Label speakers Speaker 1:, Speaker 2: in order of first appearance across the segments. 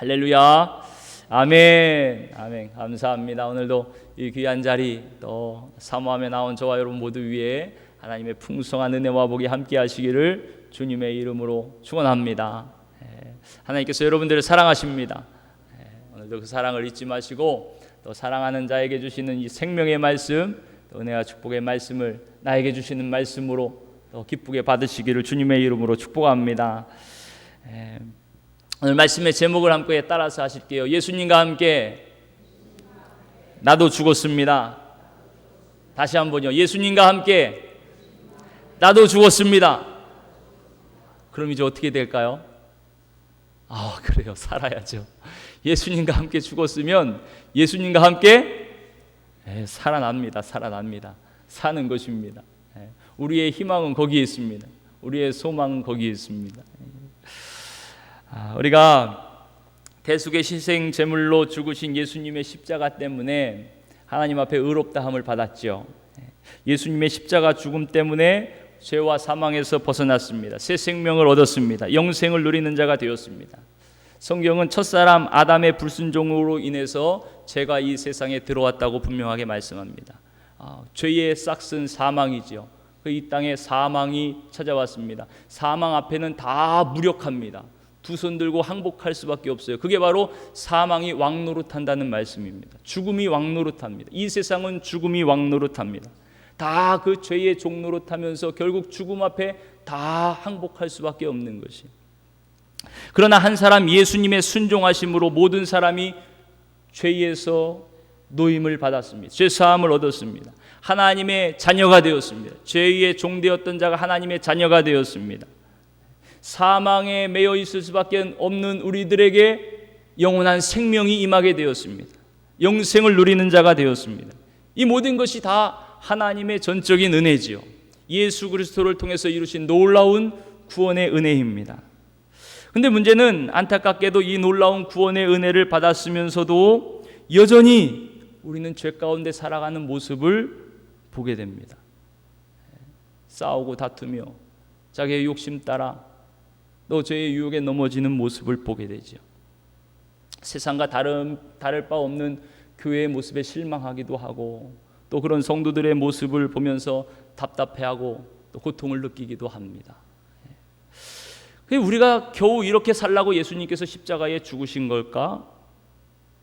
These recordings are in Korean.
Speaker 1: 할렐루야. 아멘. 아멘. 감사합니다. 오늘도 이 귀한 자리 또 사모함에 나온 저와 여러분 모두 위에 하나님의 풍성한 은혜와 복이 함께 하시기를 주님의 이름으로 축원합니다. 하나님께서 여러분들을 사랑하십니다. 오늘도 그 사랑을 잊지 마시고 또 사랑하는 자에게 주시는 이 생명의 말씀, 또 은혜와 축복의 말씀을 나에게 주시는 말씀으로 또 기쁘게 받으시기를 주님의 이름으로 축복합니다. 오늘 말씀의 제목을 함께 따라서 하실게요. 예수님과 함께 나도 죽었습니다. 다시 한번요. 예수님과 함께 나도 죽었습니다. 그럼 이제 어떻게 될까요? 그래요. 살아야죠. 예수님과 함께 죽었으면 예수님과 함께 살아납니다. 살아납니다. 사는 것입니다. 우리의 희망은 거기에 있습니다. 우리의 소망은 거기에 있습니다. 우리가 대속의 희생 제물로 죽으신 예수님의 십자가 때문에 하나님 앞에 의롭다함을 받았죠. 예수님의 십자가 죽음 때문에 죄와 사망에서 벗어났습니다. 새 생명을 얻었습니다. 영생을 누리는 자가 되었습니다. 성경은 첫사람 아담의 불순종으로 인해서 죄가 이 세상에 들어왔다고 분명하게 말씀합니다. 죄의 싹은 사망이지요. 이 땅에 사망이 찾아왔습니다. 사망 앞에는 다 무력합니다. 두 손 들고 항복할 수밖에 없어요. 그게 바로 사망이 왕노릇한다는 말씀입니다. 죽음이 왕노릇합니다. 이 세상은 죽음이 왕노릇합니다. 다 그 죄의 종노릇하면서 결국 죽음 앞에 다 항복할 수밖에 없는 것이. 그러나 한 사람 예수님의 순종하심으로 모든 사람이 죄에서 노임을 받았습니다. 죄 사함을 얻었습니다. 하나님의 자녀가 되었습니다. 죄의 종되었던 자가 하나님의 자녀가 되었습니다. 사망에 매여 있을 수밖에 없는 우리들에게 영원한 생명이 임하게 되었습니다. 영생을 누리는 자가 되었습니다. 이 모든 것이 다 하나님의 전적인 은혜지요. 예수 그리스도를 통해서 이루신 놀라운 구원의 은혜입니다. 근데 문제는 안타깝게도 이 놀라운 구원의 은혜를 받았으면서도 여전히 우리는 죄 가운데 살아가는 모습을 보게 됩니다. 싸우고 다투며 자기의 욕심 따라 또 죄의 유혹에 넘어지는 모습을 보게 되죠. 세상과 다를 바 없는 교회의 모습에 실망하기도 하고 또 그런 성도들의 모습을 보면서 답답해하고 또 고통을 느끼기도 합니다. 우리가 겨우 이렇게 살라고 예수님께서 십자가에 죽으신 걸까?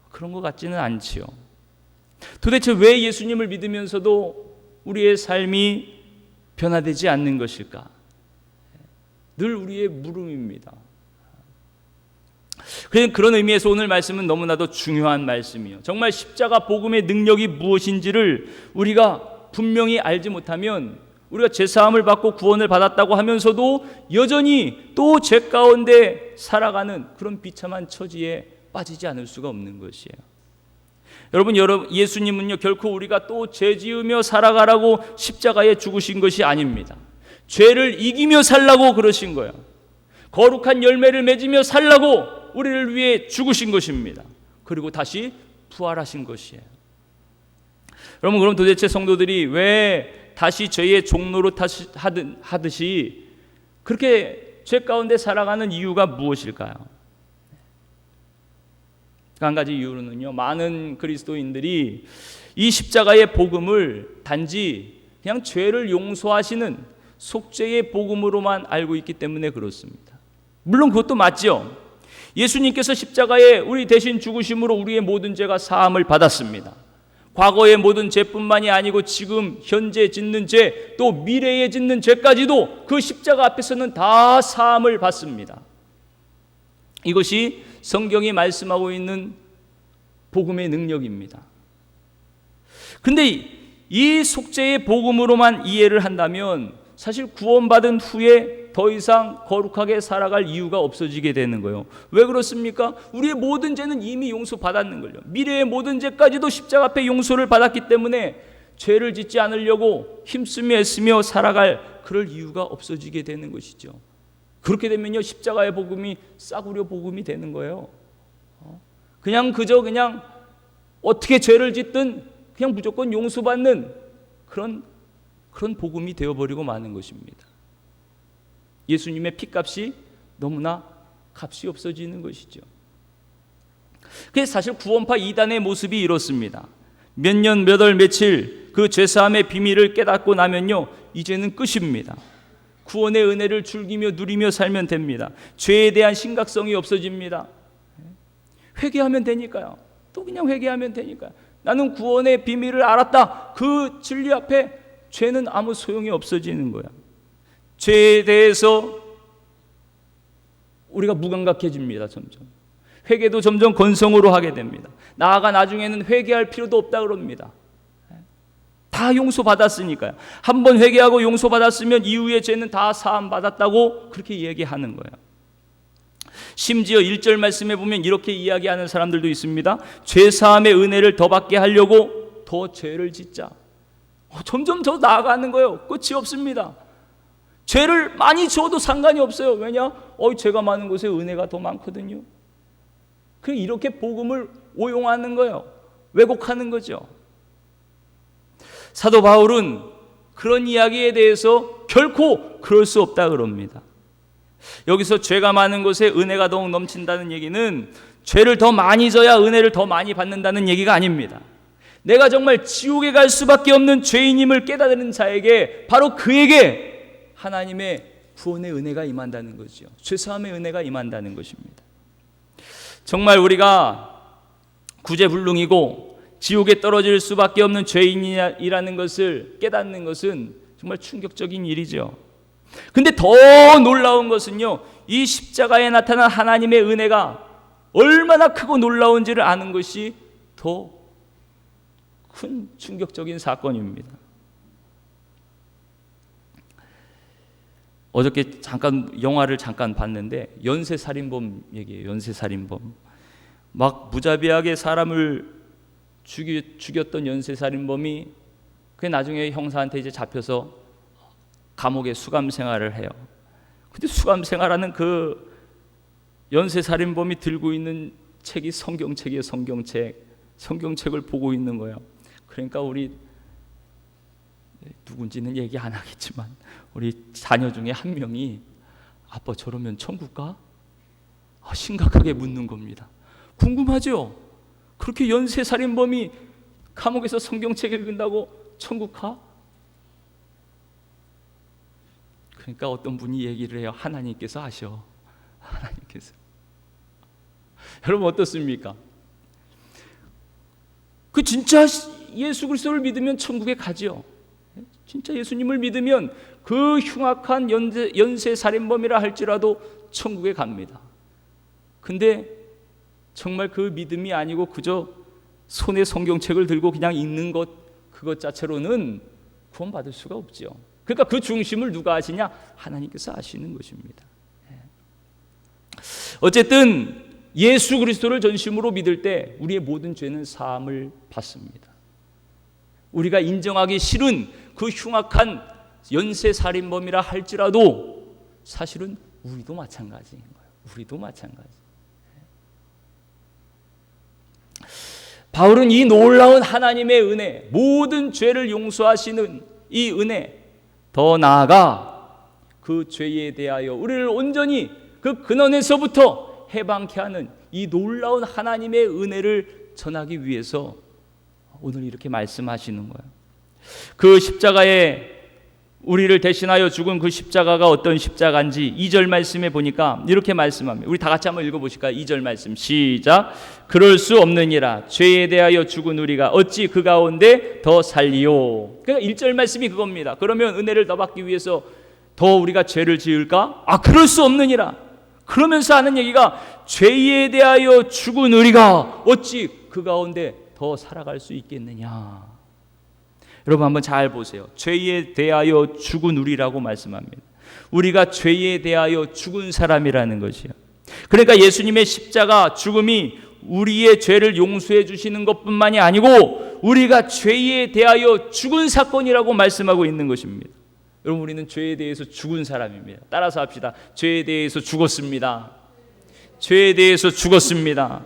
Speaker 1: 그런 것 같지는 않지요. 도대체 왜 예수님을 믿으면서도 우리의 삶이 변화되지 않는 것일까? 늘 우리의 물음입니다. 그런 의미에서 오늘 말씀은 너무나도 중요한 말씀이에요. 정말 십자가 복음의 능력이 무엇인지를 우리가 분명히 알지 못하면 우리가 죄사함을 받고 구원을 받았다고 하면서도 여전히 또 죄 가운데 살아가는 그런 비참한 처지에 빠지지 않을 수가 없는 것이에요. 여러분 예수님은요 결코 우리가 또 죄 지으며 살아가라고 십자가에 죽으신 것이 아닙니다. 죄를 이기며 살라고 그러신 거예요. 거룩한 열매를 맺으며 살라고 우리를 위해 죽으신 것입니다. 그리고 다시 부활하신 것이에요. 여러분 그럼 도대체 성도들이 왜 다시 죄의 종로로 하듯이 그렇게 죄 가운데 살아가는 이유가 무엇일까요? 한 가지 이유는요, 많은 그리스도인들이 이 십자가의 복음을 단지 그냥 죄를 용서하시는 속죄의 복음으로만 알고 있기 때문에 그렇습니다. 물론 그것도 맞죠. 예수님께서 십자가에 우리 대신 죽으심으로 우리의 모든 죄가 사함을 받았습니다. 과거의 모든 죄뿐만이 아니고 지금 현재 짓는 죄, 또 미래에 짓는 죄까지도 그 십자가 앞에서는 다 사함을 받습니다. 이것이 성경이 말씀하고 있는 복음의 능력입니다. 그런데 이 속죄의 복음으로만 이해를 한다면 사실 구원받은 후에 더 이상 거룩하게 살아갈 이유가 없어지게 되는 거예요. 왜 그렇습니까? 우리의 모든 죄는 이미 용서받았는 걸요. 미래의 모든 죄까지도 십자가 앞에 용서를 받았기 때문에 죄를 짓지 않으려고 힘쓰며 애쓰며 살아갈 그럴 이유가 없어지게 되는 것이죠. 그렇게 되면요 십자가의 복음이 싸구려 복음이 되는 거예요. 그냥 어떻게 죄를 짓든 그냥 무조건 용서받는 그런 복음이 되어버리고 마는 것입니다. 예수님의 피값이 너무나 값이 없어지는 것이죠. 그래서 사실 구원파 이단의 모습이 이렇습니다. 몇 년, 몇 월, 며칠 그 죄사함의 비밀을 깨닫고 나면요, 이제는 끝입니다. 구원의 은혜를 즐기며 누리며 살면 됩니다. 죄에 대한 심각성이 없어집니다. 회개하면 되니까요. 또 그냥 회개하면 되니까요. 나는 구원의 비밀을 알았다. 그 진리 앞에 죄는 아무 소용이 없어지는 거야. 죄에 대해서 우리가 무감각해집니다. 점점. 회개도 점점 건성으로 하게 됩니다. 나아가 나중에는 회개할 필요도 없다 그럽니다. 다 용서받았으니까요. 한번 회개하고 용서받았으면 이후의 죄는 다 사함받았다고 그렇게 얘기하는 거예요. 심지어 1절 말씀에 보면 이렇게 이야기하는 사람들도 있습니다. 죄사함의 은혜를 더 받게 하려고 더 죄를 짓자. 점점 더 나아가는 거예요. 끝이 없습니다. 죄를 많이 지어도 상관이 없어요. 왜냐? 죄가 많은 곳에 은혜가 더 많거든요. 이렇게 복음을 오용하는 거예요. 왜곡하는 거죠. 사도 바울은 그런 이야기에 대해서 결코 그럴 수 없다 그럽니다. 여기서 죄가 많은 곳에 은혜가 더욱 넘친다는 얘기는 죄를 더 많이 져야 은혜를 더 많이 받는다는 얘기가 아닙니다. 내가 정말 지옥에 갈 수밖에 없는 죄인임을 깨닫는 자에게, 바로 그에게 하나님의 구원의 은혜가 임한다는 거죠. 죄사함의 은혜가 임한다는 것입니다. 정말 우리가 구제불능이고 지옥에 떨어질 수밖에 없는 죄인이라는 것을 깨닫는 것은 정말 충격적인 일이죠. 근데 더 놀라운 것은요, 이 십자가에 나타난 하나님의 은혜가 얼마나 크고 놀라운지를 아는 것이 더 큰 충격적인 사건입니다. 어저께 영화를 잠깐 봤는데 연쇄살인범 얘기예요. 연쇄살인범. 막 무자비하게 사람을 죽였던 연쇄살인범이 나중에 형사한테 이제 잡혀서 감옥에 수감 생활을 해요. 근데 수감 생활하는 그 연쇄살인범이 들고 있는 책이 성경책이에요. 성경책을 보고 있는 거예요. 그러니까 우리 누군지는 얘기 안 하겠지만 우리 자녀 중에 한 명이 아빠 저러면 천국 가? 심각하게 묻는 겁니다. 궁금하죠? 그렇게 연쇄살인범이 감옥에서 성경책 읽는다고 천국 가? 그러니까 어떤 분이 얘기를 해요. 하나님께서 아셔. 하나님께서. 여러분 어떻습니까? 진짜 예수 그리스도를 믿으면 천국에 가죠. 진짜 예수님을 믿으면 그 흉악한 연쇄살인범이라 할지라도 천국에 갑니다. 근데 정말 그 믿음이 아니고 그저 손에 성경책을 들고 그냥 읽는 것, 그것 자체로는 구원받을 수가 없죠. 그러니까 그 중심을 누가 아시냐? 하나님께서 아시는 것입니다. 어쨌든 예수 그리스도를 전심으로 믿을 때 우리의 모든 죄는 사함을 받습니다. 우리가 인정하기 싫은 그 흉악한 연쇄살인범이라 할지라도 사실은 우리도 마찬가지인 거예요. 우리도 마찬가지. 바울은 이 놀라운 하나님의 은혜, 모든 죄를 용서하시는 이 은혜, 더 나아가 그 죄에 대하여 우리를 온전히 그 근원에서부터 해방케 하는 이 놀라운 하나님의 은혜를 전하기 위해서 오늘 이렇게 말씀하시는 거예요. 그 십자가에 우리를 대신하여 죽은 그 십자가가 어떤 십자가인지 2절 말씀에 보니까 이렇게 말씀합니다. 우리 다 같이 한번 읽어보실까요? 2절 말씀 시작. 그럴 수 없느니라 죄에 대하여 죽은 우리가 어찌 그 가운데 더 살리요. 그러니까 1절 말씀이 그겁니다. 그러면 은혜를 더 받기 위해서 더 우리가 죄를 지을까? 그럴 수 없느니라. 그러면서 하는 얘기가 죄에 대하여 죽은 우리가 어찌 그 가운데 더 살아갈 수 있겠느냐. 여러분 한번 잘 보세요. 죄에 대하여 죽은 우리라고 말씀합니다. 우리가 죄에 대하여 죽은 사람이라는 것이요. 그러니까 예수님의 십자가 죽음이 우리의 죄를 용서해 주시는 것뿐만이 아니고 우리가 죄에 대하여 죽은 사건이라고 말씀하고 있는 것입니다. 여러분 우리는 죄에 대해서 죽은 사람입니다. 따라서 합시다. 죄에 대해서 죽었습니다. 죄에 대해서 죽었습니다.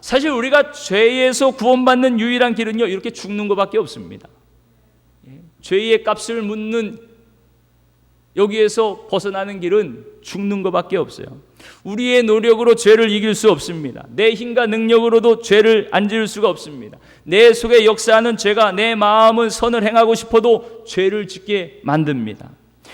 Speaker 1: 사실 우리가 죄에서 구원받는 유일한 길은요, 이렇게 죽는 것밖에 없습니다. 죄의 값을 묻는 여기에서 벗어나는 길은 죽는 것밖에 없어요. 우리의 노력으로 죄를 이길 수 없습니다. 내 힘과 능력으로도 죄를 안 지을 수가 없습니다. 내 속에 역사하는 죄가 내 마음은 선을 행하고 싶어도 죄를 짓게 만듭니다.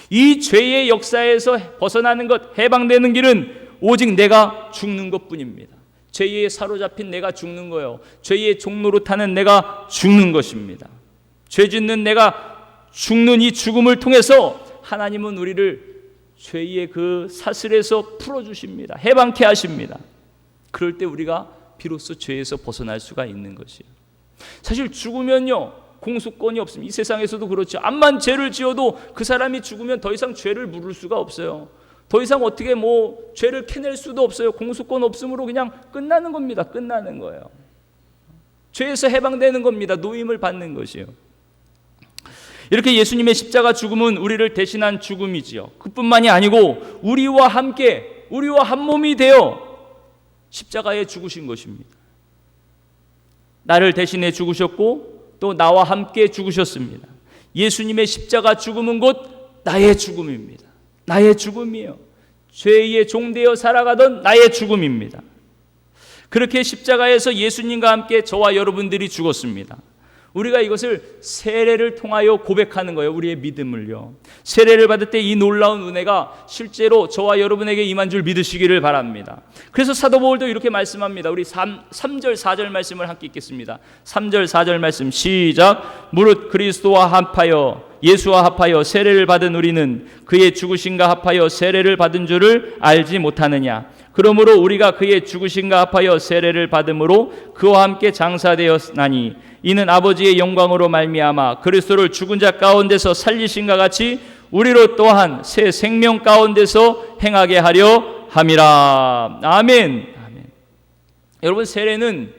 Speaker 1: 이 죄의 역사에서 벗어나는 것, 해방되는 길은 오직 내가 죽는 것뿐입니다. 죄에 사로잡힌 내가 죽는 거예요. 죄의 종로로 타는 내가 죽는 것입니다. 죄 짓는 내가 죽는 이 죽음을 통해서 하나님은 우리를 죄의 그 사슬에서 풀어주십니다. 해방케 하십니다. 그럴 때 우리가 비로소 죄에서 벗어날 수가 있는 것이에요. 사실 죽으면요, 공소권이 없습니다. 이 세상에서도 그렇죠. 암만 죄를 지어도 그 사람이 죽으면 더 이상 죄를 물을 수가 없어요. 더 이상 어떻게 죄를 캐낼 수도 없어요. 공소권 없음으로 그냥 끝나는 겁니다. 끝나는 거예요. 죄에서 해방되는 겁니다. 노임을 받는 것이요. 이렇게 예수님의 십자가 죽음은 우리를 대신한 죽음이지요. 그뿐만이 아니고 우리와 함께, 우리와 한 몸이 되어 십자가에 죽으신 것입니다. 나를 대신해 죽으셨고 또 나와 함께 죽으셨습니다. 예수님의 십자가 죽음은 곧 나의 죽음입니다. 나의 죽음이에요. 죄의 종되어 살아가던 나의 죽음입니다. 그렇게 십자가에서 예수님과 함께 저와 여러분들이 죽었습니다. 우리가 이것을 세례를 통하여 고백하는 거예요. 우리의 믿음을요. 세례를 받을 때 이 놀라운 은혜가 실제로 저와 여러분에게 임한 줄 믿으시기를 바랍니다. 그래서 사도 바울도 이렇게 말씀합니다. 우리 3절 4절 말씀을 함께 읽겠습니다. 3절 4절 말씀 시작. 무릇 그리스도와 합하여 예수와 합하여 세례를 받은 우리는 그의 죽으심과 합하여 세례를 받은 줄을 알지 못하느냐. 그러므로 우리가 그의 죽으심과 합하여 세례를 받음으로 그와 함께 장사되었나니 이는 아버지의 영광으로 말미암아 그리스도를 죽은 자 가운데서 살리신과 같이 우리로 또한 새 생명 가운데서 행하게 하려 함이라. 아멘. 아멘. 여러분, 세례는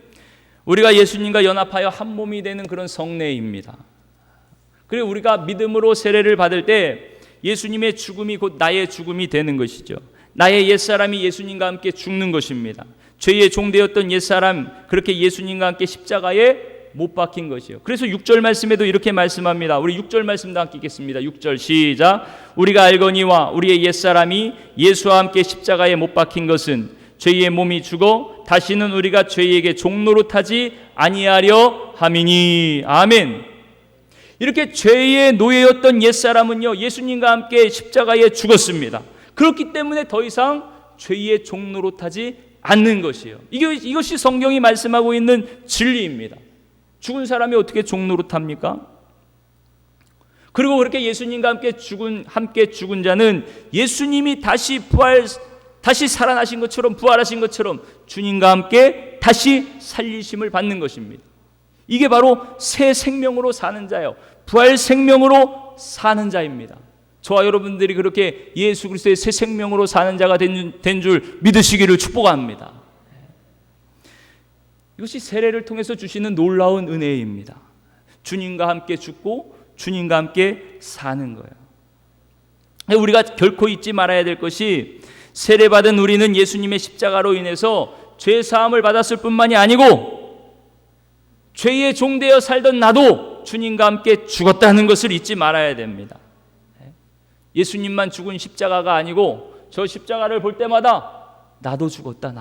Speaker 1: 우리가 예수님과 연합하여 한 몸이 되는 그런 성례입니다. 그리고 우리가 믿음으로 세례를 받을 때 예수님의 죽음이 곧 나의 죽음이 되는 것이죠. 나의 옛사람이 예수님과 함께 죽는 것입니다. 죄의 종되었던 옛사람, 그렇게 예수님과 함께 십자가에 못 박힌 것이요. 그래서 6절 말씀에도 이렇게 말씀합니다. 우리 6절 말씀도 함께 읽겠습니다. 6절 시작. 우리가 알거니와 우리의 옛사람이 예수와 함께 십자가에 못 박힌 것은 죄의 몸이 죽어 다시는 우리가 죄에게 종노릇하지 아니하려 함이니. 아멘. 이렇게 죄의 노예였던 옛사람은요, 예수님과 함께 십자가에 죽었습니다. 그렇기 때문에 더 이상 죄의 종노릇하지 않는 것이에요. 이것이 성경이 말씀하고 있는 진리입니다. 죽은 사람이 어떻게 종노릇합니까? 그리고 그렇게 예수님과 함께 죽은 자는 예수님이 다시 살아나신 것처럼, 부활하신 것처럼 주님과 함께 다시 살리심을 받는 것입니다. 이게 바로 새 생명으로 사는 자예요. 부활 생명으로 사는 자입니다. 저와 여러분들이 그렇게 예수 그리스도의 새 생명으로 사는 자가 된 줄 믿으시기를 축복합니다. 이것이 세례를 통해서 주시는 놀라운 은혜입니다. 주님과 함께 죽고 주님과 함께 사는 거예요. 우리가 결코 잊지 말아야 될 것이 세례받은 우리는 예수님의 십자가로 인해서 죄 사함을 받았을 뿐만이 아니고 죄의 종되어 살던 나도 주님과 함께 죽었다는 것을 잊지 말아야 됩니다. 예수님만 죽은 십자가가 아니고 저 십자가를 볼 때마다 나도 죽었다.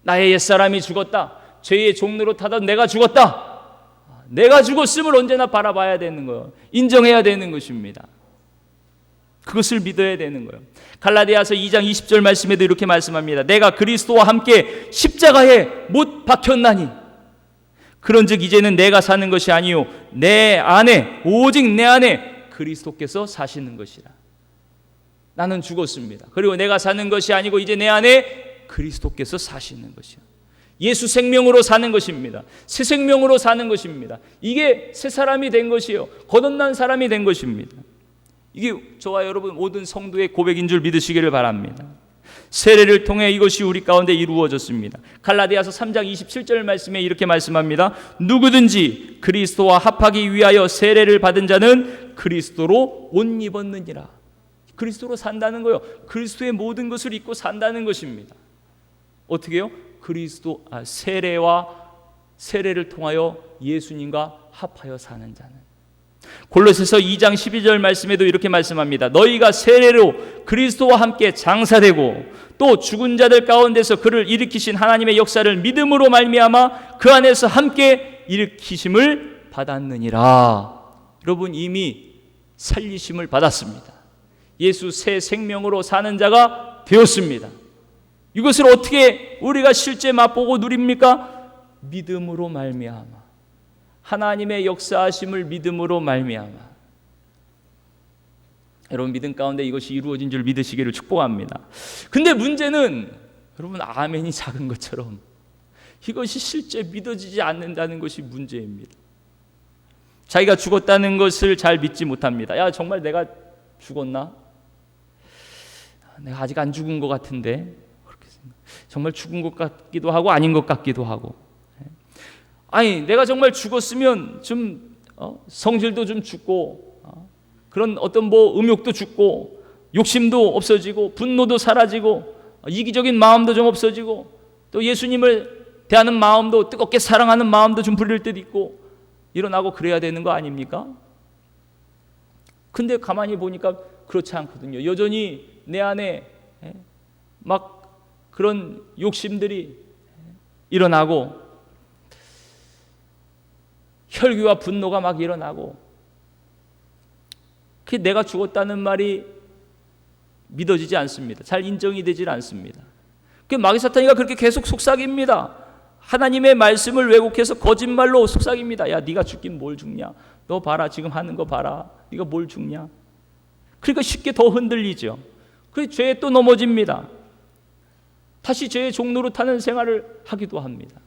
Speaker 1: 나의 옛사람이 죽었다. 죄의 종로로 타던 내가 죽었다. 내가 죽었음을 언제나 바라봐야 되는 거예요. 인정해야 되는 것입니다. 그것을 믿어야 되는 거예요. 갈라디아서 2장 20절 말씀에도 이렇게 말씀합니다. 내가 그리스도와 함께 십자가에 못 박혔나니 그런즉 이제는 내가 사는 것이 아니요 내 안에 오직 내 안에 그리스도께서 사시는 것이라. 나는 죽었습니다. 그리고 내가 사는 것이 아니고 이제 내 안에 그리스도께서 사시는 것이요. 예수 생명으로 사는 것입니다. 새 생명으로 사는 것입니다. 이게 새 사람이 된 것이요. 거듭난 사람이 된 것입니다. 이게 저와 여러분 모든 성도의 고백인 줄 믿으시기를 바랍니다. 세례를 통해 이것이 우리 가운데 이루어졌습니다. 갈라디아서 3장 27절 말씀에 이렇게 말씀합니다. 누구든지 그리스도와 합하기 위하여 세례를 받은 자는 그리스도로 옷 입었느니라. 그리스도로 산다는 거요. 그리스도의 모든 것을 입고 산다는 것입니다. 어떻게요? 세례를 통하여 예수님과 합하여 사는 자는. 골로새서 2장 12절 말씀에도 이렇게 말씀합니다. 너희가 세례로 그리스도와 함께 장사되고 또 죽은 자들 가운데서 그를 일으키신 하나님의 역사를 믿음으로 말미암아 그 안에서 함께 일으키심을 받았느니라. 여러분, 이미 살리심을 받았습니다. 예수 새 생명으로 사는 자가 되었습니다. 이것을 어떻게 우리가 실제 맛보고 누립니까? 믿음으로 말미암아. 하나님의 역사하심을 믿음으로 말미암아. 여러분, 믿음 가운데 이것이 이루어진 줄 믿으시기를 축복합니다. 근데 문제는 여러분, 아멘이 작은 것처럼 이것이 실제 믿어지지 않는다는 것이 문제입니다. 자기가 죽었다는 것을 잘 믿지 못합니다. 야, 정말 내가 죽었나? 내가 아직 안 죽은 것 같은데, 정말 죽은 것 같기도 하고 아닌 것 같기도 하고. 아니, 내가 정말 죽었으면 좀 성질도 좀 죽고, 그런 어떤 뭐 음욕도 죽고, 욕심도 없어지고, 분노도 사라지고, 이기적인 마음도 좀 없어지고, 또 예수님을 대하는 마음도, 뜨겁게 사랑하는 마음도 좀 부릴 듯 있고 일어나고 그래야 되는 거 아닙니까? 근데 가만히 보니까 그렇지 않거든요. 여전히 내 안에 막 그런 욕심들이 일어나고, 혈기와 분노가 막 일어나고, 그 내가 죽었다는 말이 믿어지지 않습니다. 잘 인정이 되질 않습니다. 그 마귀 사탄이가 그렇게 계속 속삭입니다. 하나님의 말씀을 왜곡해서 거짓말로 속삭입니다. 야, 네가 죽긴 뭘 죽냐? 너 봐라, 지금 하는 거 봐라. 네가 뭘 죽냐? 그러니까 쉽게 더 흔들리죠. 그 죄에 또 넘어집니다. 다시 죄의 종로로 타는 생활을 하기도 합니다.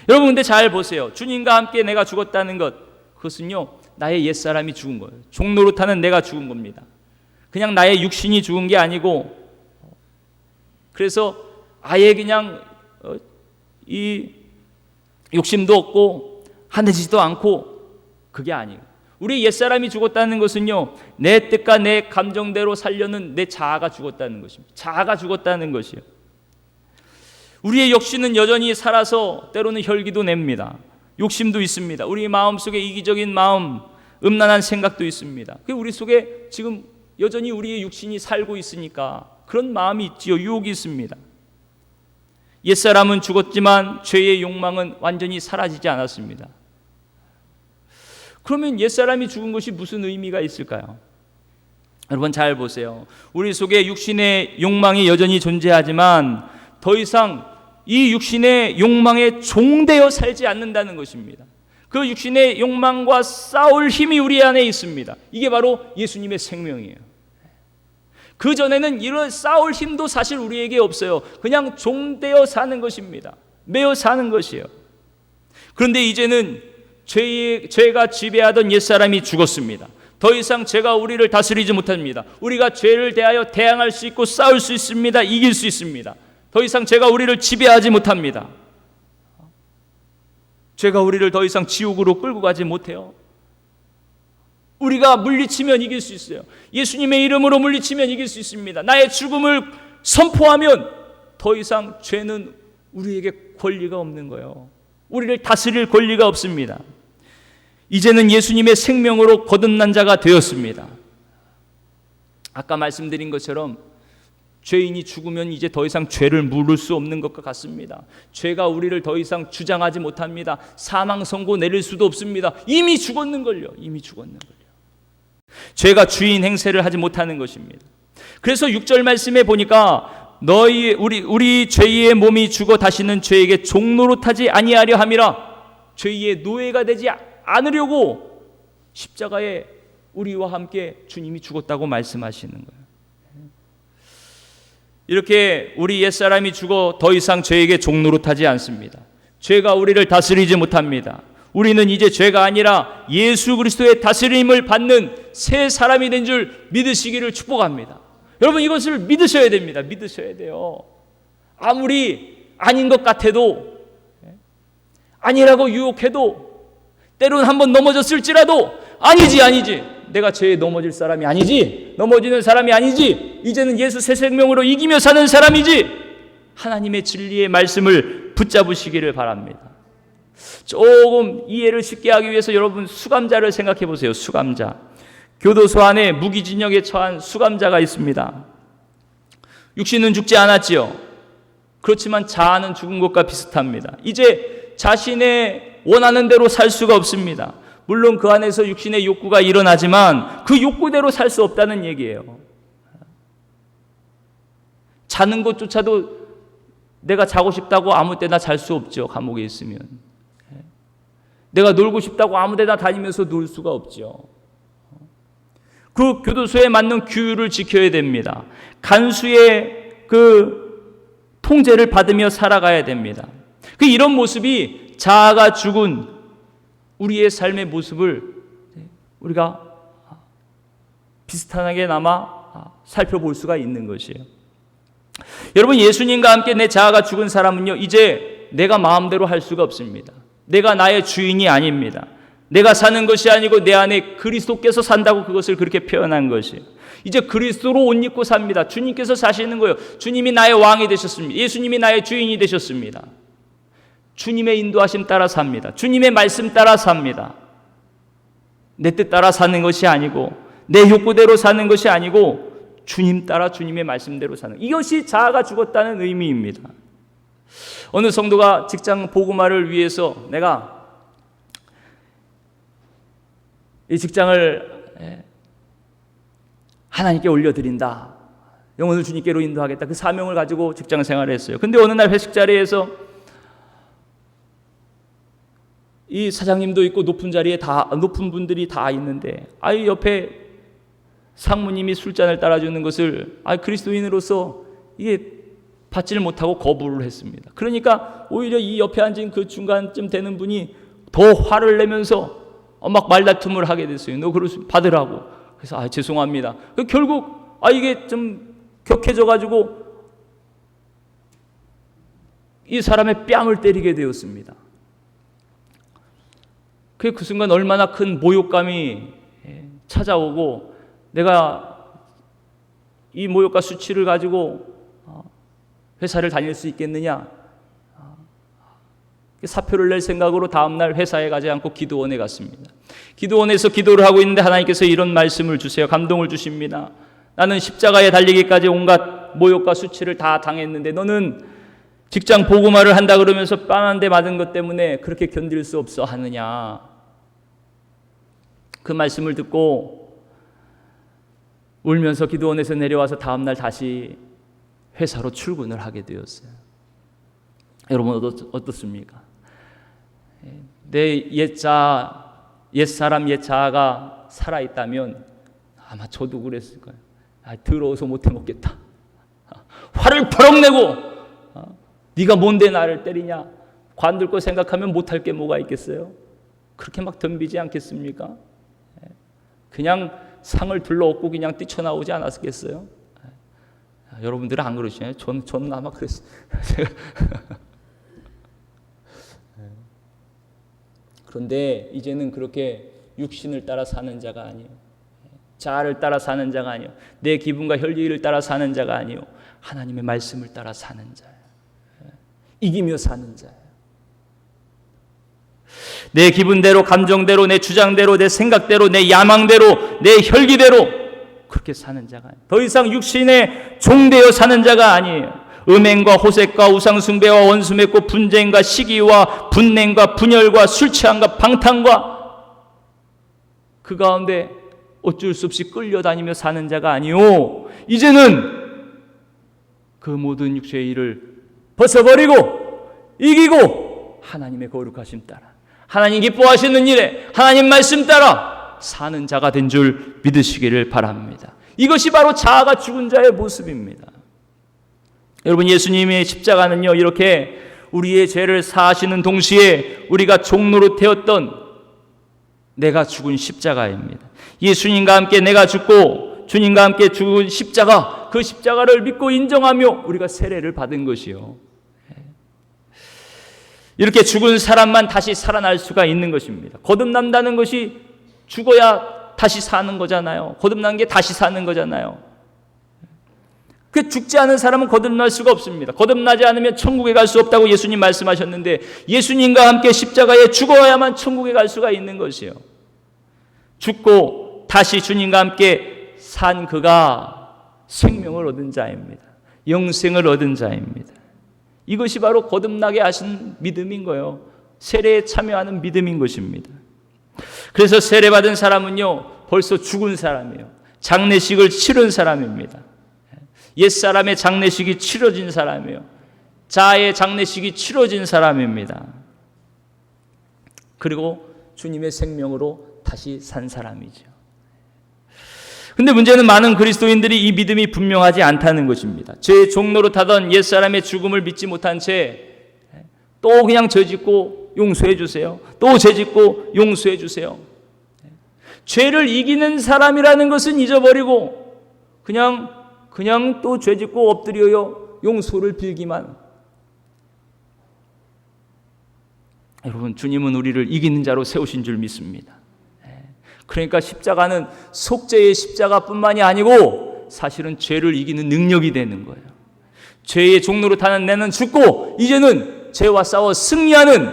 Speaker 1: 여러분, 근데 잘 보세요. 주님과 함께 내가 죽었다는 것, 그것은요, 나의 옛사람이 죽은 거예요. 종로로 타는 내가 죽은 겁니다. 그냥 나의 육신이 죽은 게 아니고, 그래서 아예 그냥 이 욕심도 없고 한해지지도 않고, 그게 아니에요. 우리 옛사람이 죽었다는 것은요, 내 뜻과 내 감정대로 살려는 내 자아가 죽었다는 것입니다. 자아가 죽었다는 것이에요. 우리의 욕심은 여전히 살아서 때로는 혈기도 냅니다. 욕심도 있습니다. 우리 마음속에 이기적인 마음, 음란한 생각도 있습니다. 그게 우리 속에 지금 여전히 우리의 육신이 살고 있으니까 그런 마음이 있지요. 유혹이 있습니다. 옛사람은 죽었지만 죄의 욕망은 완전히 사라지지 않았습니다. 그러면 옛사람이 죽은 것이 무슨 의미가 있을까요? 여러분, 잘 보세요. 우리 속에 육신의 욕망이 여전히 존재하지만 더 이상 이 육신의 욕망에 종되어 살지 않는다는 것입니다. 그 육신의 욕망과 싸울 힘이 우리 안에 있습니다. 이게 바로 예수님의 생명이에요. 그 전에는 이런 싸울 힘도 사실 우리에게 없어요. 그냥 종되어 사는 것입니다. 매어 사는 것이에요. 그런데 이제는 죄가 지배하던 옛사람이 죽었습니다. 더 이상 죄가 우리를 다스리지 못합니다. 우리가 죄를 대하여 대항할 수 있고 싸울 수 있습니다. 이길 수 있습니다. 더 이상 죄가 우리를 지배하지 못합니다. 죄가 우리를 더 이상 지옥으로 끌고 가지 못해요. 우리가 물리치면 이길 수 있어요. 예수님의 이름으로 물리치면 이길 수 있습니다. 나의 죽음을 선포하면 더 이상 죄는 우리에게 권리가 없는 거예요. 우리를 다스릴 권리가 없습니다. 이제는 예수님의 생명으로 거듭난 자가 되었습니다. 아까 말씀드린 것처럼 죄인이 죽으면 이제 더 이상 죄를 물을 수 없는 것과 같습니다. 죄가 우리를 더 이상 주장하지 못합니다. 사망 선고 내릴 수도 없습니다. 이미 죽었는걸요. 이미 죽었는걸요. 죄가 주인 행세를 하지 못하는 것입니다. 그래서 6절 말씀에 보니까 우리 죄의 몸이 죽어 다시는 죄에게 종노릇하지 아니하려 함이라. 죄의 노예가 되지 않으려고 십자가에 우리와 함께 주님이 죽었다고 말씀하시는 거예요. 이렇게 우리 옛사람이 죽어 더 이상 죄에게 종노릇하지 않습니다. 죄가 우리를 다스리지 못합니다. 우리는 이제 죄가 아니라 예수 그리스도의 다스림을 받는 새 사람이 된 줄 믿으시기를 축복합니다. 여러분, 이것을 믿으셔야 됩니다. 믿으셔야 돼요. 아무리 아닌 것 같아도, 아니라고 유혹해도, 때로는 한번 넘어졌을지라도 아니지, 내가 죄에 넘어질 사람이 아니지, 넘어지는 사람이 아니지, 이제는 예수 새 생명으로 이기며 사는 사람이지, 하나님의 진리의 말씀을 붙잡으시기를 바랍니다. 조금 이해를 쉽게 하기 위해서 여러분 수감자를 생각해 보세요. 수감자. 교도소 안에 무기징역에 처한 수감자가 있습니다. 육신은 죽지 않았지요. 그렇지만 자아는 죽은 것과 비슷합니다. 이제 자신의 원하는 대로 살 수가 없습니다. 물론 그 안에서 육신의 욕구가 일어나지만 그 욕구대로 살 수 없다는 얘기예요. 자는 것조차도 내가 자고 싶다고 아무 때나 잘 수 없죠. 감옥에 있으면. 내가 놀고 싶다고 아무 데나 다니면서 놀 수가 없죠. 그 교도소에 맞는 규율을 지켜야 됩니다. 간수의 그 통제를 받으며 살아가야 됩니다. 이런 모습이 자아가 죽은 우리의 삶의 모습을 우리가 비슷하게나마 살펴볼 수가 있는 것이에요. 여러분, 예수님과 함께 내 자아가 죽은 사람은요, 이제 내가 마음대로 할 수가 없습니다. 내가 나의 주인이 아닙니다. 내가 사는 것이 아니고 내 안에 그리스도께서 산다고 그것을 그렇게 표현한 것이에요. 이제 그리스도로 옷 입고 삽니다. 주님께서 사시는 거예요. 주님이 나의 왕이 되셨습니다. 예수님이 나의 주인이 되셨습니다. 주님의 인도하심 따라 삽니다. 주님의 말씀 따라 삽니다. 내 뜻 따라 사는 것이 아니고 내 욕구대로 사는 것이 아니고 주님 따라 주님의 말씀대로 사는, 이것이 자아가 죽었다는 의미입니다. 어느 성도가 직장 복음화를 위해서 내가 이 직장을 하나님께 올려드린다, 영혼을 주님께로 인도하겠다, 그 사명을 가지고 직장 생활을 했어요. 근데 어느 날 회식 자리에서 이 사장님도 있고 높은 자리에 높은 분들이 다 있는데 옆에 상무님이 술잔을 따라주는 것을 그리스도인으로서 이게 받지를 못하고 거부를 했습니다. 그러니까 오히려 이 옆에 앉은 그 중간쯤 되는 분이 더 화를 내면서 막 말다툼을 하게 됐어요. 너 그럴 수 받으라고. 그래서 죄송합니다. 결국 이게 좀 격해져 가지고 이 사람의 뺨을 때리게 되었습니다. 그 순간 얼마나 큰 모욕감이 찾아오고, 내가 이 모욕과 수치를 가지고 회사를 다닐 수 있겠느냐, 사표를 낼 생각으로 다음날 회사에 가지 않고 기도원에 갔습니다. 기도원에서 기도를 하고 있는데 하나님께서 이런 말씀을 주세요. 감동을 주십니다. 나는 십자가에 달리기까지 온갖 모욕과 수치를 다 당했는데 너는 직장 복음화를 한다 그러면서 뺨 한 대 맞은 것 때문에 그렇게 견딜 수 없어 하느냐. 그 말씀을 듣고 울면서 기도원에서 내려와서 다음날 다시 회사로 출근을 하게 되었어요. 여러분 어떻습니까? 내 옛사람 옛자아가 살아있다면 아마 저도 그랬을 거예요. 더러워서 못해 먹겠다. 화를 버럭 내고 네가 뭔데 나를 때리냐, 관둘 거 생각하면 못할 게 뭐가 있겠어요? 그렇게 막 덤비지 않겠습니까? 그냥 상을 둘러엎고 그냥 뛰쳐나오지 않았겠어요? 여러분들은 안 그러시나요? 저는 아마 그랬어요. 그런데 이제는 그렇게 육신을 따라 사는 자가 아니에요. 자아를 따라 사는 자가 아니에요. 내 기분과 혈기를 따라 사는 자가 아니에요. 하나님의 말씀을 따라 사는 자예요. 이기며 사는 자예요. 내 기분대로, 감정대로, 내 주장대로, 내 생각대로, 내 야망대로, 내 혈기대로 그렇게 사는 자가 아니에요. 더 이상 육신에 종되어 사는 자가 아니에요. 음행과 호색과 우상숭배와 원수 맺고 분쟁과 시기와 분냉과 분열과 술 취함과 방탕과 그 가운데 어쩔 수 없이 끌려다니며 사는 자가 아니요, 이제는 그 모든 육체의 일을 벗어버리고 이기고 하나님의 거룩하심 따라, 하나님 기뻐하시는 일에 하나님 말씀 따라 사는 자가 된 줄 믿으시기를 바랍니다. 이것이 바로 자아가 죽은 자의 모습입니다. 여러분, 예수님의 십자가는요, 이렇게 우리의 죄를 사하시는 동시에 우리가 종로로 태웠던 내가 죽은 십자가입니다. 예수님과 함께 내가 죽고 주님과 함께 죽은 십자가, 그 십자가를 믿고 인정하며 우리가 세례를 받은 것이요, 이렇게 죽은 사람만 다시 살아날 수가 있는 것입니다. 거듭난다는 것이 죽어야 다시 사는 거잖아요. 거듭난 게 다시 사는 거잖아요. 그 죽지 않은 사람은 거듭날 수가 없습니다. 거듭나지 않으면 천국에 갈 수 없다고 예수님 말씀하셨는데 예수님과 함께 십자가에 죽어야만 천국에 갈 수가 있는 것이요. 죽고 다시 주님과 함께 산 그가 생명을 얻은 자입니다. 영생을 얻은 자입니다. 이것이 바로 거듭나게 하신 믿음인 거예요. 세례에 참여하는 믿음인 것입니다. 그래서 세례받은 사람은요, 벌써 죽은 사람이에요. 장례식을 치른 사람입니다. 옛사람의 장례식이 치러진 사람이에요. 자아의 장례식이 치러진 사람입니다. 그리고 주님의 생명으로 다시 산 사람이죠. 근데 문제는 많은 그리스도인들이 이 믿음이 분명하지 않다는 것입니다. 죄의 종로로 타던 옛사람의 죽음을 믿지 못한 채 또 그냥 죄 짓고 용서해 주세요. 또 죄 짓고 용서해 주세요. 죄를 이기는 사람이라는 것은 잊어버리고 그냥 또 죄 짓고 엎드려요. 용서를 빌기만. 여러분, 주님은 우리를 이기는 자로 세우신 줄 믿습니다. 그러니까 십자가는 속죄의 십자가뿐만이 아니고 사실은 죄를 이기는 능력이 되는 거예요. 죄의 종로로 타는 내는 죽고 이제는 죄와 싸워 승리하는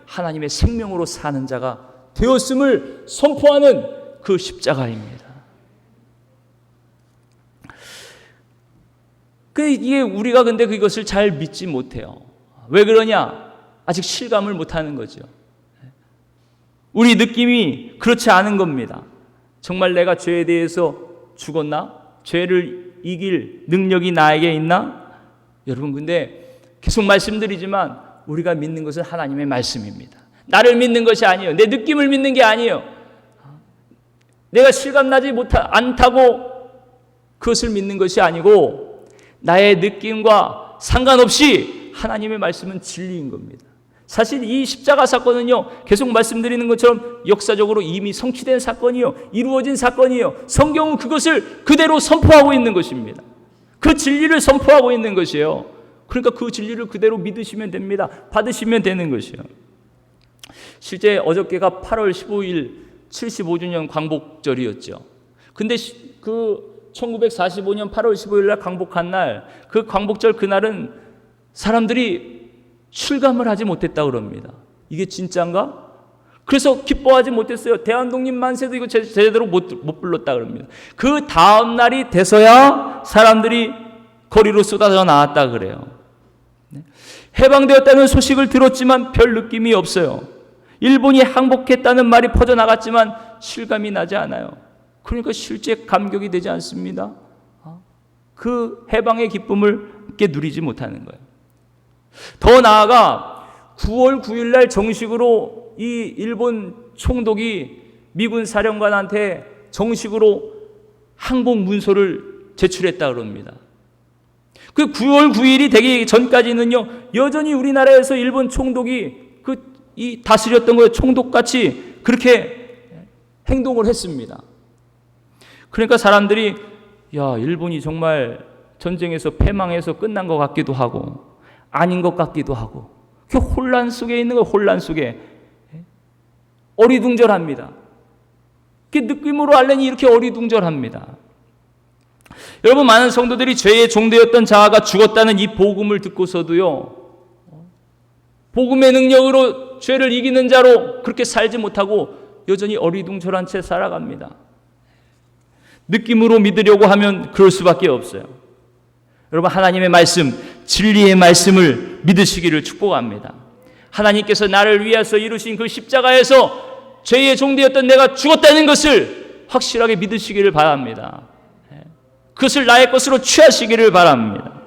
Speaker 1: 하나님의 생명으로 사는 자가 되었음을 선포하는 그 십자가입니다. 이게 우리가 근데 그것을 잘 믿지 못해요. 왜 그러냐? 아직 실감을 못하는 거죠. 우리 느낌이 그렇지 않은 겁니다. 정말 내가 죄에 대해서 죽었나? 죄를 이길 능력이 나에게 있나? 여러분, 근데 계속 말씀드리지만 우리가 믿는 것은 하나님의 말씀입니다. 나를 믿는 것이 아니에요. 내 느낌을 믿는 게 아니에요. 내가 실감나지 않다고 그것을 믿는 것이 아니고 나의 느낌과 상관없이 하나님의 말씀은 진리인 겁니다. 사실 이 십자가 사건은요, 계속 말씀드리는 것처럼 역사적으로 이미 성취된 사건이요, 이루어진 사건이요. 성경은 그것을 그대로 선포하고 있는 것입니다. 그 진리를 선포하고 있는 것이에요. 그러니까 그 진리를 그대로 믿으시면 됩니다. 받으시면 되는 것이요. 실제 어저께가 8월 15일 75주년 광복절이었죠. 근데 그 1945년 8월 15일 날 광복한 날, 그 광복절 그날은 사람들이 실감을 하지 못했다 그럽니다. 이게 진짜인가? 그래서 기뻐하지 못했어요. 대한독립 만세도 이거 제대로 못 불렀다 그럽니다. 그 다음 날이 돼서야 사람들이 거리로 쏟아져 나왔다 그래요. 해방되었다는 소식을 들었지만 별 느낌이 없어요. 일본이 항복했다는 말이 퍼져나갔지만 실감이 나지 않아요. 그러니까 실제 감격이 되지 않습니다. 그 해방의 기쁨을 함께 누리지 못하는 거예요. 더 나아가 9월 9일 날 정식으로 이 일본 총독이 미군 사령관한테 정식으로 항복 문서를 제출했다 그럽니다. 그 9월 9일이 되기 전까지는요, 여전히 우리나라에서 일본 총독이 이 다스렸던 거예요. 총독같이 그렇게 행동을 했습니다. 그러니까 사람들이 일본이 정말 전쟁에서 패망해서 끝난 것 같기도 하고 아닌 것 같기도 하고, 그 혼란 속에 있는 거, 혼란 속에 어리둥절합니다. 그 느낌으로 알려니 이렇게 어리둥절합니다. 여러분, 많은 성도들이 죄의 종되었던 자아가 죽었다는 이 복음을 듣고서도요, 복음의 능력으로 죄를 이기는 자로 그렇게 살지 못하고 여전히 어리둥절한 채 살아갑니다. 느낌으로 믿으려고 하면 그럴 수밖에 없어요. 여러분, 하나님의 말씀, 진리의 말씀을 믿으시기를 축복합니다. 하나님께서 나를 위해서 이루신 그 십자가에서 죄의 종되었던 내가 죽었다는 것을 확실하게 믿으시기를 바랍니다. 그것을 나의 것으로 취하시기를 바랍니다.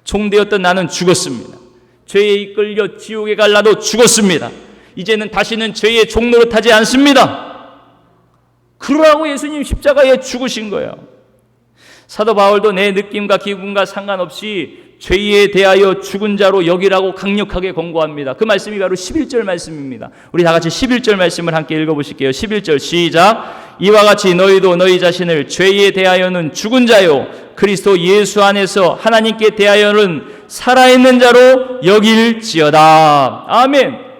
Speaker 1: 종되었던 나는 죽었습니다. 죄에 이끌려 지옥에 갈 나도 죽었습니다. 이제는 다시는 죄의 종로로 타지 않습니다. 그러라고 예수님 십자가에 죽으신 거예요. 사도 바울도 내 느낌과 기분과 상관없이 죄에 대하여 죽은 자로 여기라고 강력하게 권고합니다. 그 말씀이 바로 11절 말씀입니다. 우리 다 같이 11절 말씀을 함께 읽어보실게요. 11절 시작. 이와 같이 너희도 너희 자신을 죄에 대하여는 죽은 자요 그리스도 예수 안에서 하나님께 대하여는 살아있는 자로 여길지어다. 아멘.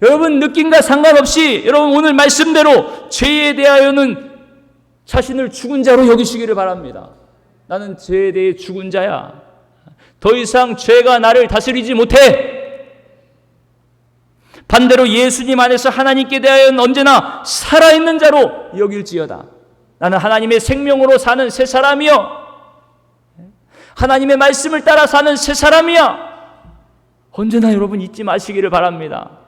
Speaker 1: 여러분, 느낌과 상관없이 여러분 오늘 말씀대로 죄에 대하여는 자신을 죽은 자로 여기시기를 바랍니다. 나는 죄에 대해 죽은 자야. 더 이상 죄가 나를 다스리지 못해. 반대로 예수님 안에서 하나님께 대하여는 언제나 살아있는 자로 여길지어다. 나는 하나님의 생명으로 사는 새 사람이요, 하나님의 말씀을 따라 사는 새 사람이야. 언제나 여러분 잊지 마시기를 바랍니다.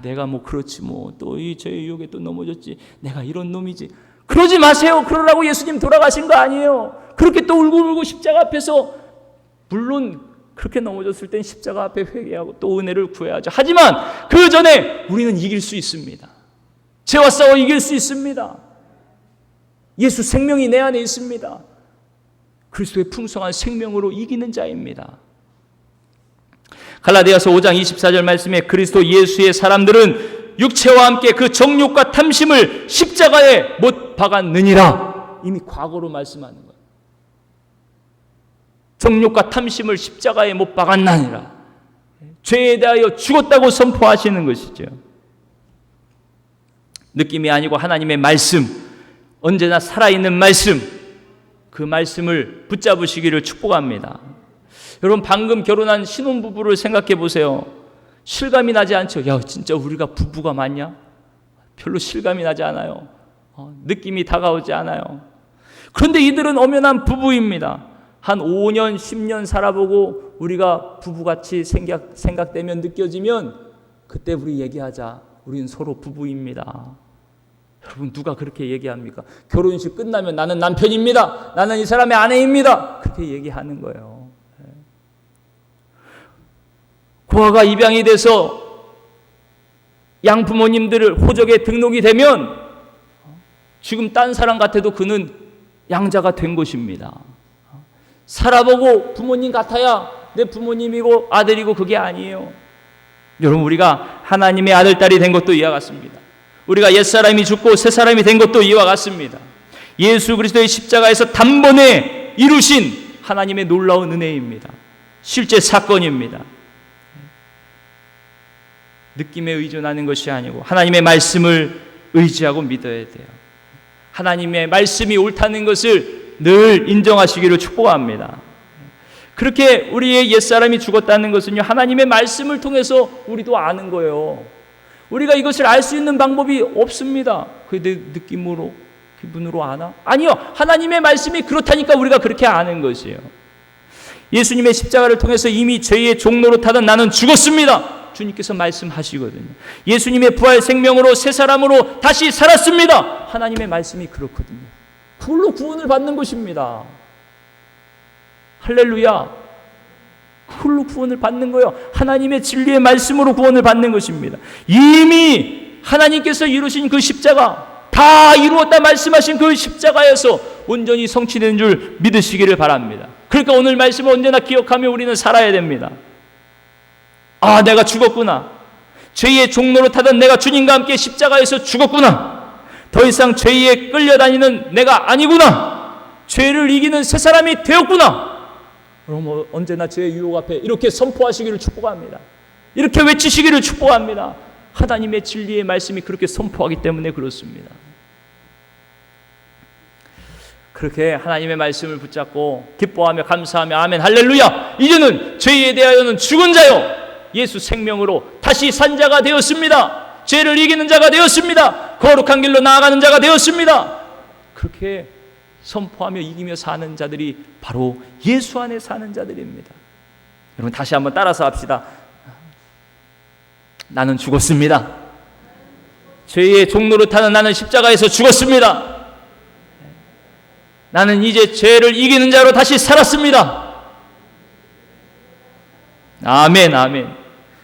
Speaker 1: 내가 그렇지 또 이 죄의 유혹에 또 넘어졌지, 내가 이런 놈이지. 그러지 마세요. 그러라고 예수님 돌아가신 거 아니에요. 그렇게 또 울고 십자가 앞에서, 물론 그렇게 넘어졌을 땐 십자가 앞에 회개하고 또 은혜를 구해야죠. 하지만 그 전에 우리는 이길 수 있습니다. 죄와 싸워 이길 수 있습니다. 예수 생명이 내 안에 있습니다. 그리스도의 풍성한 생명으로 이기는 자입니다. 갈라디아서 5장 24절 말씀에 그리스도 예수의 사람들은 육체와 함께 그 정욕과 탐심을 십자가에 못 박았느니라. 이미 과거로 말씀하는 거예요. 정욕과 탐심을 십자가에 못 박았느니라. 죄에 대하여 죽었다고 선포하시는 것이죠. 느낌이 아니고 하나님의 말씀, 언제나 살아있는 말씀, 그 말씀을 붙잡으시기를 축복합니다. 여러분, 방금 결혼한 신혼부부를 생각해 보세요. 실감이 나지 않죠? 진짜 우리가 부부가 맞냐? 별로 실감이 나지 않아요. 느낌이 다가오지 않아요. 그런데 이들은 엄연한 부부입니다. 한 5년, 10년 살아보고 우리가 부부같이 생각되면, 느껴지면 그때 우리 얘기하자. 우리는 서로 부부입니다. 여러분, 누가 그렇게 얘기합니까? 결혼식 끝나면 나는 남편입니다. 나는 이 사람의 아내입니다. 그렇게 얘기하는 거예요. 고아가 입양이 돼서 양부모님들 호적에 등록이 되면 지금 딴 사람 같아도 그는 양자가 된 것입니다. 살아보고 부모님 같아야 내 부모님이고 아들이고 그게 아니에요. 여러분, 우리가 하나님의 아들, 딸이 된 것도 이와 같습니다. 우리가 옛사람이 죽고 새사람이 된 것도 이와 같습니다. 예수 그리스도의 십자가에서 단번에 이루신 하나님의 놀라운 은혜입니다. 실제 사건입니다. 느낌에 의존하는 것이 아니고 하나님의 말씀을 의지하고 믿어야 돼요. 하나님의 말씀이 옳다는 것을 늘 인정하시기를 축복합니다. 그렇게 우리의 옛사람이 죽었다는 것은요, 하나님의 말씀을 통해서 우리도 아는 거예요. 우리가 이것을 알 수 있는 방법이 없습니다. 그게 내 느낌으로, 기분으로 아나? 아니요. 하나님의 말씀이 그렇다니까 우리가 그렇게 아는 것이에요. 예수님의 십자가를 통해서 이미 죄의 종로로 타던 나는 죽었습니다. 주님께서 말씀하시거든요. 예수님의 부활 생명으로 새 사람으로 다시 살았습니다. 하나님의 말씀이 그렇거든요. 그걸로 구원을 받는 것입니다. 할렐루야. 그걸로 구원을 받는 거예요. 하나님의 진리의 말씀으로 구원을 받는 것입니다. 이미 하나님께서 이루신 그 십자가, 다 이루었다 말씀하신 그 십자가에서 온전히 성취된 줄 믿으시기를 바랍니다. 그러니까 오늘 말씀을 언제나 기억하며 우리는 살아야 됩니다. 내가 죽었구나. 죄의 종로로 타던 내가 주님과 함께 십자가에서 죽었구나. 더 이상 죄에 끌려다니는 내가 아니구나. 죄를 이기는 새 사람이 되었구나. 그럼 언제나 죄의 유혹 앞에 이렇게 선포하시기를 축복합니다. 이렇게 외치시기를 축복합니다. 하나님의 진리의 말씀이 그렇게 선포하기 때문에 그렇습니다. 그렇게 하나님의 말씀을 붙잡고 기뻐하며 감사하며 아멘 할렐루야, 이제는 죄에 대하여는 죽은 자요 예수 생명으로 다시 산 자가 되었습니다. 죄를 이기는 자가 되었습니다. 거룩한 길로 나아가는 자가 되었습니다. 그렇게 선포하며 이기며 사는 자들이 바로 예수 안에 사는 자들입니다. 여러분, 다시 한번 따라서 합시다. 나는 죽었습니다. 죄의 종로로 타는 나는 십자가에서 죽었습니다. 나는 이제 죄를 이기는 자로 다시 살았습니다. 아멘, 아멘.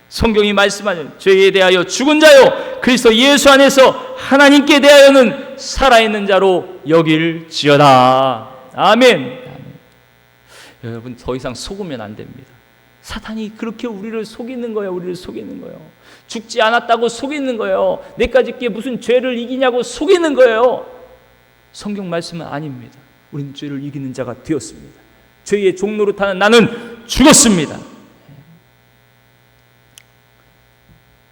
Speaker 1: 성경이 말씀하는 죄에 대하여 죽은 자요 그리스도 예수 안에서 하나님께 대하여는 살아있는 자로 여길지어다. 아멘, 아멘. 여러분, 더 이상 속으면 안 됩니다. 사탄이 그렇게 우리를 속이는 거예요. 우리를 속이는 거예요. 죽지 않았다고 속이는 거예요. 내까짓게 무슨 죄를 이기냐고 속이는 거예요. 성경 말씀은 아닙니다. 우리는 죄를 이기는 자가 되었습니다. 죄의 종로로 타는 나는 죽었습니다.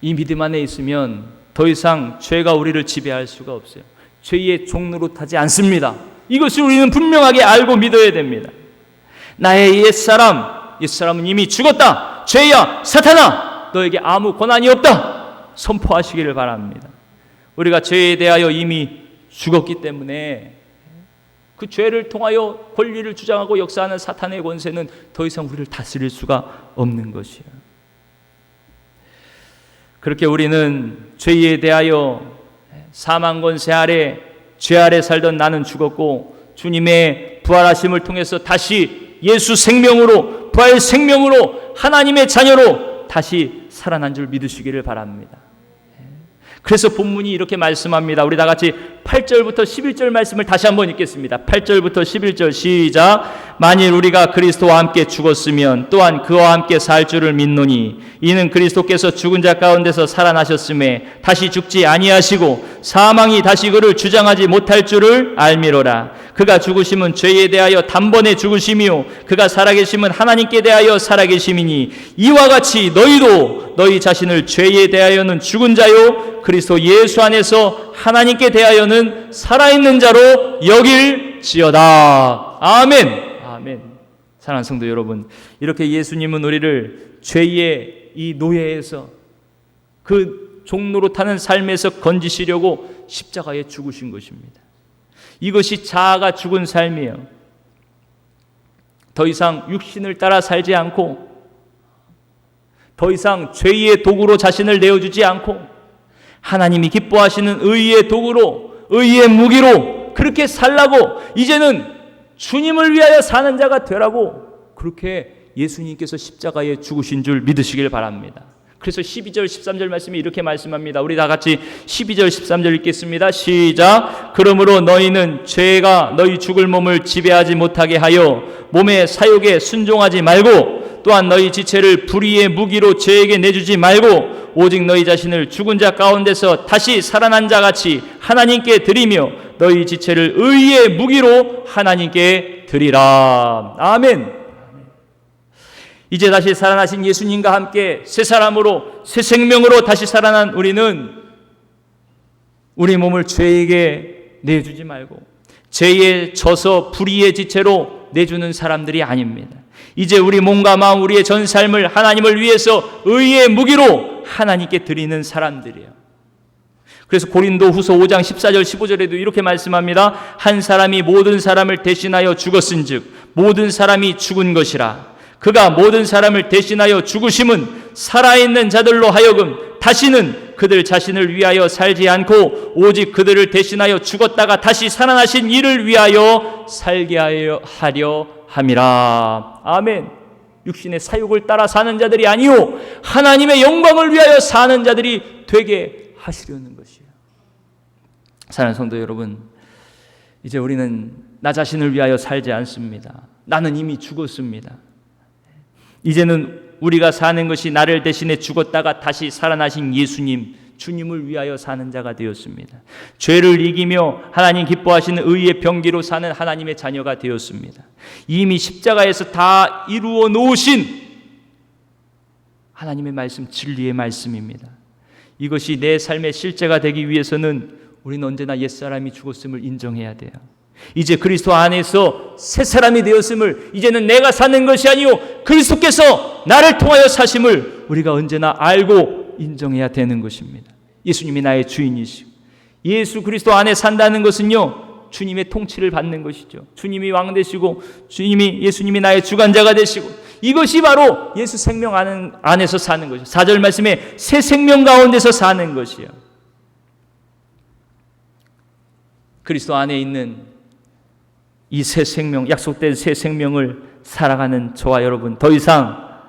Speaker 1: 이 믿음 안에 있으면 더 이상 죄가 우리를 지배할 수가 없어요. 죄의 종로로 타지 않습니다. 이것을 우리는 분명하게 알고 믿어야 됩니다. 나의 옛사람은 이미 죽었다. 죄야, 사탄아, 너에게 아무 권한이 없다. 선포하시기를 바랍니다. 우리가 죄에 대하여 이미 죽었기 때문에 그 죄를 통하여 권리를 주장하고 역사하는 사탄의 권세는 더 이상 우리를 다스릴 수가 없는 것이에요. 그렇게 우리는 죄에 대하여 사망 권세 아래, 죄 아래 살던 나는 죽었고 주님의 부활하심을 통해서 다시 예수 생명으로, 부활 생명으로, 하나님의 자녀로 다시 살아난 줄 믿으시기를 바랍니다. 그래서 본문이 이렇게 말씀합니다. 우리 다 같이 8절부터 11절 말씀을 다시 한번 읽겠습니다. 8절부터 11절 시작. 만일 우리가 그리스도와 함께 죽었으면 또한 그와 함께 살 줄을 믿노니 이는 그리스도께서 죽은 자 가운데서 살아나셨음에 다시 죽지 아니하시고 사망이 다시 그를 주장하지 못할 줄을 알미로라. 그가 죽으심은 죄에 대하여 단번에 죽으심이요 그가 살아계심은 하나님께 대하여 살아계심이니 이와 같이 너희도 너희 자신을 죄에 대하여는 죽은 자요 그리스도 예수 안에서 하나님께 대하여는 살아있는 자로 여길지어다. 아멘. 아멘. 사랑하는 성도 여러분, 이렇게 예수님은 우리를 죄의 이 노예에서, 그 종로로 타는 삶에서 건지시려고 십자가에 죽으신 것입니다. 이것이 자아가 죽은 삶이에요. 더 이상 육신을 따라 살지 않고, 더 이상 죄의 도구로 자신을 내어주지 않고, 하나님이 기뻐하시는 의의 도구로, 의의 무기로 그렇게 살라고, 이제는 주님을 위하여 사는 자가 되라고, 그렇게 예수님께서 십자가에 죽으신 줄 믿으시길 바랍니다. 그래서 12절 13절 말씀이 이렇게 말씀합니다. 우리 다 같이 12절 13절 읽겠습니다. 시작. 그러므로 너희는 죄가 너희 죽을 몸을 지배하지 못하게 하여 몸의 사욕에 순종하지 말고, 또한 너희 지체를 불의의 무기로 죄에게 내주지 말고 오직 너희 자신을 죽은 자 가운데서 다시 살아난 자 같이 하나님께 드리며 너희 지체를 의의 무기로 하나님께 드리라. 아멘. 이제 다시 살아나신 예수님과 함께 새 사람으로, 새 생명으로 다시 살아난 우리는 우리 몸을 죄에게 내주지 말고 죄에 져서 불의의 지체로 내주는 사람들이 아닙니다. 이제 우리 몸과 마음, 우리의 전 삶을 하나님을 위해서 의의 무기로 하나님께 드리는 사람들이에요. 그래서 고린도후서 5장 14절 15절에도 이렇게 말씀합니다. 한 사람이 모든 사람을 대신하여 죽었은즉 모든 사람이 죽은 것이라. 그가 모든 사람을 대신하여 죽으심은 살아있는 자들로 하여금 다시는 그들 자신을 위하여 살지 않고 오직 그들을 대신하여 죽었다가 다시 살아나신 이를 위하여 살게 하려 함이라. 아멘. 육신의 사욕을 따라 사는 자들이 아니요 하나님의 영광을 위하여 사는 자들이 되게 하시려는 것이에요. 사랑하는 성도 여러분, 이제 우리는 나 자신을 위하여 살지 않습니다. 나는 이미 죽었습니다. 이제는 우리가 사는 것이 나를 대신해 죽었다가 다시 살아나신 예수님, 주님을 위하여 사는 자가 되었습니다. 죄를 이기며 하나님 기뻐하시는 의의 병기로 사는 하나님의 자녀가 되었습니다. 이미 십자가에서 다 이루어 놓으신 하나님의 말씀, 진리의 말씀입니다. 이것이 내 삶의 실제가 되기 위해서는 우리는 언제나 옛사람이 죽었음을 인정해야 돼요. 이제 그리스도 안에서 새 사람이 되었음을, 이제는 내가 사는 것이 아니요 그리스도께서 나를 통하여 사심을 우리가 언제나 알고 인정해야 되는 것입니다. 예수님이 나의 주인이시고 예수 그리스도 안에 산다는 것은요 주님의 통치를 받는 것이죠. 주님이 왕 되시고 예수님이 나의 주관자가 되시고, 이것이 바로 예수 생명 안에서 사는 것이죠. 4절 말씀에 새 생명 가운데서 사는 것이요. 그리스도 안에 있는 이 새 생명, 약속된 새 생명을 살아가는 저와 여러분, 더 이상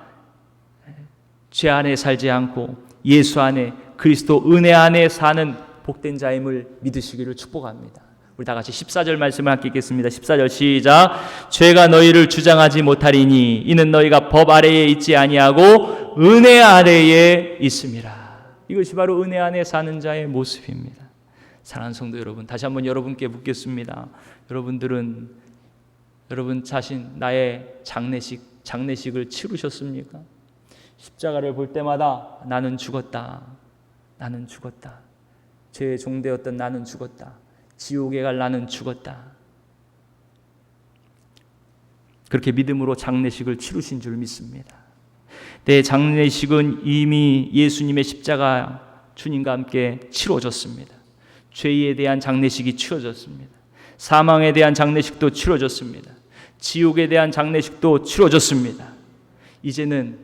Speaker 1: 죄 안에 살지 않고 예수 안에, 그리스도 은혜 안에 사는 복된 자임을 믿으시기를 축복합니다. 우리 다 같이 14절 말씀을 함께 읽겠습니다. 14절 시작. 죄가 너희를 주장하지 못하리니 이는 너희가 법 아래에 있지 아니하고 은혜 아래에 있음이라. 이것이 바로 은혜 안에 사는 자의 모습입니다. 사랑하는 성도 여러분, 다시 한번 여러분께 묻겠습니다. 여러분 자신 나의 장례식을 치르셨습니까? 십자가를 볼 때마다 나는 죽었다. 나는 죽었다. 죄의 종되었던 나는 죽었다. 지옥에 갈 나는 죽었다. 그렇게 믿음으로 장례식을 치르신 줄 믿습니다. 내 장례식은 이미 예수님의 십자가 주님과 함께 치러졌습니다. 죄에 대한 장례식이 치러졌습니다. 사망에 대한 장례식도 치러졌습니다. 지옥에 대한 장례식도 치러졌습니다. 이제는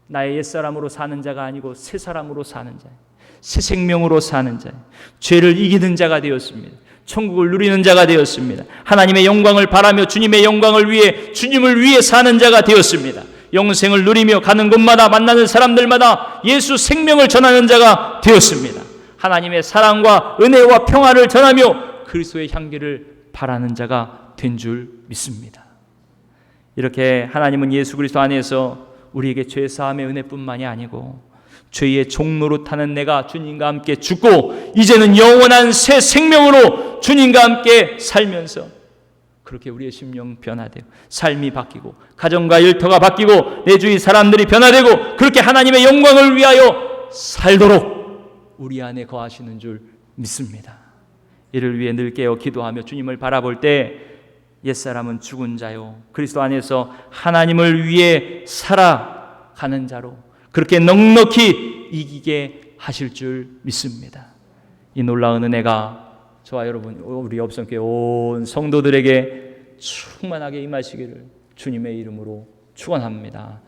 Speaker 1: 나의 옛사람으로 사는 자가 아니고 새 사람으로 사는 자, 새 생명으로 사는 자, 죄를 이기는 자가 되었습니다. 천국을 누리는 자가 되었습니다. 하나님의 영광을 바라며 주님의 영광을 위해 주님을 위해 사는 자가 되었습니다. 영생을 누리며 가는 곳마다 만나는 사람들마다 예수 생명을 전하는 자가 되었습니다. 하나님의 사랑과 은혜와 평화를 전하며 그리스도의 향기를 바라는 자가 된 줄 믿습니다. 이렇게 하나님은 예수 그리스도 안에서 우리에게 죄 사함의 은혜뿐만이 아니고 죄의 종로로 타는 내가 주님과 함께 죽고 이제는 영원한 새 생명으로 주님과 함께 살면서 그렇게 우리의 심령 변화되고 삶이 바뀌고 가정과 일터가 바뀌고 내 주위 사람들이 변화되고 그렇게 하나님의 영광을 위하여 살도록 우리 안에 거하시는 줄 믿습니다. 이를 위해 늘 깨어 기도하며 주님을 바라볼 때 옛사람은 죽은 자요 그리스도 안에서 하나님을 위해 살아가는 자로 그렇게 넉넉히 이기게 하실 줄 믿습니다. 이 놀라운 은혜가 저와 여러분 우리 업성교회 온 성도들에게 충만하게 임하시기를 주님의 이름으로 축원합니다.